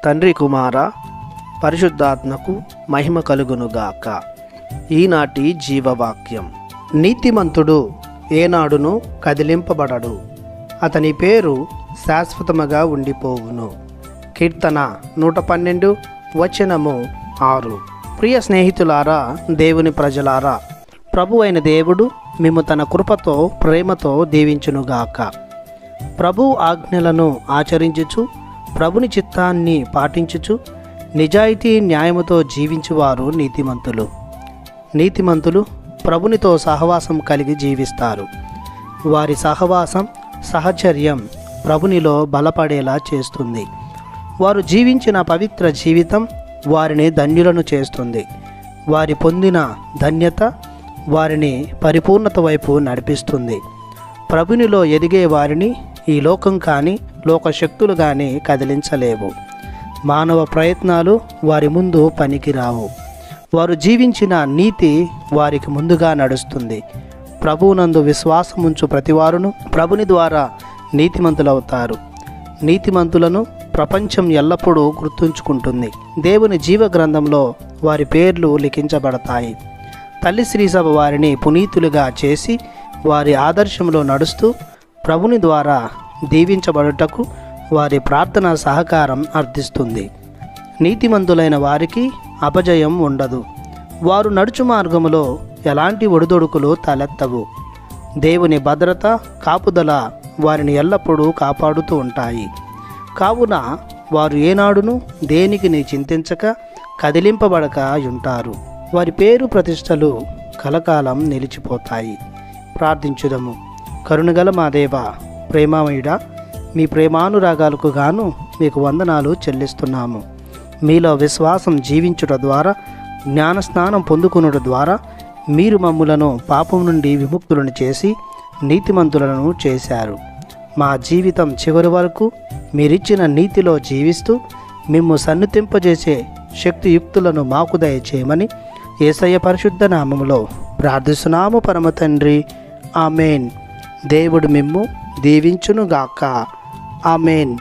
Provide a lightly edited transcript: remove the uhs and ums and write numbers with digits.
తండ్రి కుమార పరిశుద్ధాత్మకు మహిమ కలుగునుగాక. ఈనాటి జీవవాక్యం. నీతిమంతుడు ఏనాడును కదిలింపబడడు, అతని పేరు శాశ్వతముగా ఉండిపోవును. కీర్తన 112 వచనము 6. ప్రియ స్నేహితులారా, దేవుని ప్రజలారా, ప్రభు అయిన దేవుడు మిమ్ము తన కృపతో ప్రేమతో దీవించునుగాక. ప్రభు ఆజ్ఞలను ఆచరించుచు ప్రభుని చిత్తాన్ని పాటించుచు నిజాయితీ న్యాయముతో జీవించువారు నీతిమంతులు. నీతిమంతులు ప్రభునితో సహవాసం కలిగి జీవిస్తారు. వారి సహవాసం సహచర్యం ప్రభునిలో బలపడేలా చేస్తుంది. వారు జీవించిన పవిత్ర జీవితం వారిని ధన్యులను చేస్తుంది. వారి పొందిన ధన్యత వారిని పరిపూర్ణత వైపు నడిపిస్తుంది. ప్రభునిలో ఎదిగే వారిని ఈ లోకం కానీ లోకశక్తులు కానీ కదిలించలేవు. మానవ ప్రయత్నాలు వారి ముందు పనికిరావు. వారు జీవించిన నీతి వారికి ముందుగా నడుస్తుంది. ప్రభువునందు విశ్వాసముంచు ప్రతివారును ప్రభుని ద్వారా నీతిమంతులవుతారు. నీతిమంతులను ప్రపంచం ఎల్లప్పుడూ గుర్తుంచుకుంటుంది. దేవుని జీవ గ్రంథంలో వారి పేర్లు లిఖించబడతాయి. తల్లి శ్రీసభ వారిని పునీతులుగా చేసి వారి ఆదర్శంలో నడుస్తూ ప్రభుని ద్వారా దీవించబడుటకు వారి ప్రార్థన సహకారం అర్థిస్తుంది. నీతిమంతులైన వారికి అపజయం ఉండదు. వారు నడుచు మార్గములో ఎలాంటి ఒడిదొడుకులు తలెత్తవు. దేవుని భద్రత కాపుదల వారిని ఎల్లప్పుడూ కాపాడుతూ ఉంటాయి. కావున వారు ఏనాడును దేనికి చింతించక కదిలింపబడక ఉంటారు. వారి పేరు ప్రతిష్టలు కలకాలం నిలిచిపోతాయి. ప్రార్థించుదము. కరుణగల మా దేవ, ప్రేమామయుడా, మీ ప్రేమానురాగాలకు గాను మీకు వందనాలు చెల్లిస్తున్నాము. మీలో విశ్వాసం జీవించుట ద్వారా, జ్ఞానస్నానం పొందుకునుట ద్వారా మీరు మమ్ములను పాపం నుండి విముక్తులను చేసి నీతిమంతులను చేశారు. మా జీవితం చివరి వరకు మీరిచ్చిన నీతిలో జీవిస్తూ మిమ్ము సన్నుతింపజేసే శక్తియుక్తులను మాకు దయచేయమని యేసయ్య పరిశుద్ధ నామములో ప్రార్థిస్తున్నాము పరమ తండ్రి. ఆమెన్. దేవుడు మిమ్ము దీవించునుగాక. ఆమెన్.